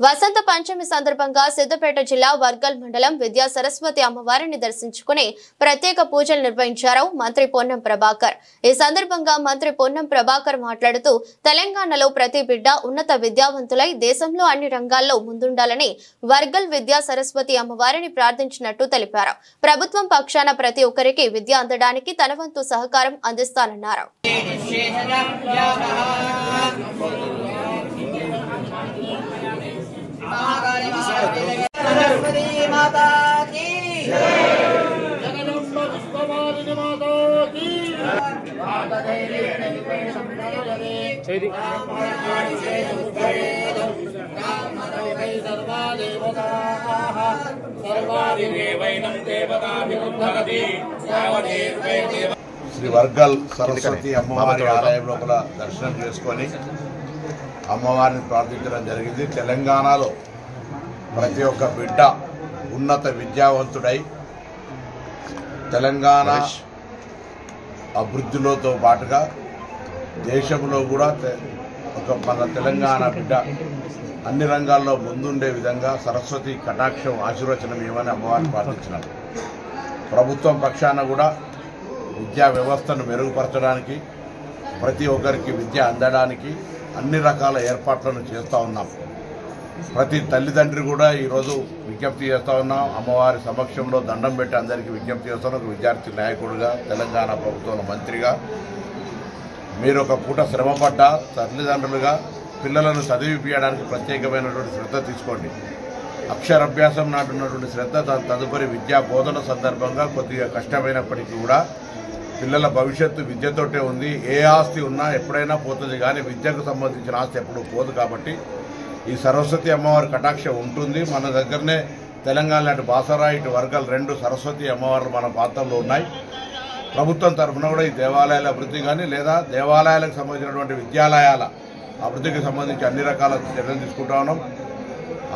వసంత పంచమి సందర్భంగా సిద్దిపేట జిల్లా వర్గల్ మండలం విద్యా సరస్వతి అమ్మవారిని దర్శించుకుని ప్రత్యేక పూజలు నిర్వహించారు మంత్రి పొన్నం ప్రభాకర్। ఈ సందర్భంగా మంత్రి పొన్నం ప్రభాకర్ మాట్లాడుతూ తెలంగాణలో ప్రతి బిడ్డ ఉన్నత విద్యావంతులై దేశంలో అన్ని రంగాల్లో ముందుండాలని వర్గల్ విద్యా సరస్వతి అమ్మవారిని ప్రార్థించినట్టు తెలిపారు। ప్రభుత్వం పక్షాన ప్రతి ఒక్కరికి విద్య అందడానికి తన వంతు సహకారం అందిస్తానన్నారు। सरस्वती माता की जगदम्ब पुष्पमालिनी माता की श्री वर्गल सरस्वती अम्मवारी आलయం లోపల దర్శనం చేసుకొని అమ్మవారిని ప్రార్థించడం జరిగింది। తెలంగాణలో ప్రతి ఒక్క బిడ్డ ఉన్నత విద్యావంతుడై తెలంగాణ అభివృద్ధిలోతో పాటుగా దేశంలో కూడా మన తెలంగాణ బిడ్డ అన్ని రంగాల్లో ముందుండే విధంగా సరస్వతి కటాక్షం ఆశీర్వచనం ఏమని అమ్మవారిని ప్రార్థించినారు। ప్రభుత్వం పక్షాన కూడా విద్యా వ్యవస్థను మెరుగుపరచడానికి ప్రతి ఒక్కరికి విద్య అందడానికి అన్ని రకాల ఏర్పాట్లను చేస్తూ ఉన్నాం। ప్రతి తల్లిదండ్రి కూడా ఈరోజు విజ్ఞప్తి చేస్తూ ఉన్నాం। అమ్మవారి సమక్షంలో దండం పెట్టి అందరికీ విజ్ఞప్తి చేస్తాను। ఒక విద్యార్థి నాయకుడిగా తెలంగాణ ప్రభుత్వంలో మంత్రిగా మీరు ఒక పూట శ్రమపడ్డ తల్లిదండ్రులుగా పిల్లలను చదివిపించడానికి ప్రత్యేకమైనటువంటి శ్రద్ధ తీసుకోండి। అక్షరాభ్యాసం నాటున్నటువంటి శ్రద్ధ తదుపరి విద్యా బోధన సందర్భంగా కొద్దిగా కష్టమైనప్పటికీ కూడా పిల్లల భవిష్యత్తు విద్యతోటే ఉంది। ఏ ఆస్తి ఉన్నా ఎప్పుడైనా పోతుంది, కానీ విద్యకు సంబంధించిన ఆస్తి ఎప్పుడు పోదు। కాబట్టి ఈ సరస్వతి అమ్మవారి కటాక్షం ఉంటుంది। మన దగ్గరనే తెలంగాణ అటు బాసరా ఇటు వర్గల్ రెండు సరస్వతి అమ్మవార్లు మన ప్రాంతంలో ఉన్నాయి। ప్రభుత్వం తరఫున కూడా ఈ దేవాలయాల అభివృద్ధి కానీ లేదా దేవాలయాలకు సంబంధించినటువంటి విద్యాలయాల అభివృద్ధికి సంబంధించి అన్ని రకాల చర్యలు తీసుకుంటా ఉన్నాం।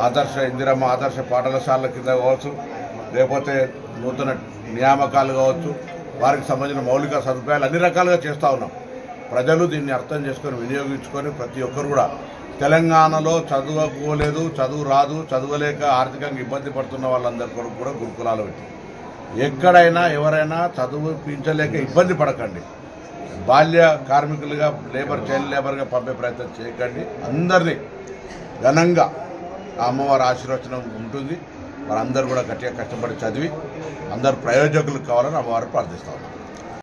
ఆదర్శ ఇందిరమ్మ ఆదర్శ పాఠశాలల కింద కావచ్చు, లేకపోతే నూతన నియామకాలు కావచ్చు, వారికి సంబంధించిన మౌలిక సదుపాయాలు అన్ని రకాలుగా చేస్తూ ఉన్నాం। ప్రజలు దీన్ని అర్థం చేసుకొని వినియోగించుకొని ప్రతి ఒక్కరు కూడా తెలంగాణలో చదువుకోలేదు, చదువు రాదు, చదవలేక ఆర్థికంగా ఇబ్బంది పడుతున్న వాళ్ళందరి కొరకు కూడా గురుకులాలు పెట్టి ఎక్కడైనా ఎవరైనా చదువుపించలేక ఇబ్బంది పడకండి। బాల్య కార్మికులుగా చైల్డ్ లేబర్గా పంపే ప్రయత్నం చేయకండి। అందరినీ ఘనంగా అమ్మవారి ఆశీర్వచనం ఉంటుంది। వారందరూ కూడా గట్టిగా కష్టపడి చదివి అందరు ప్రయోజకులు కావాలని అమ్మవారు ప్రార్థిస్తా ఉన్నారు।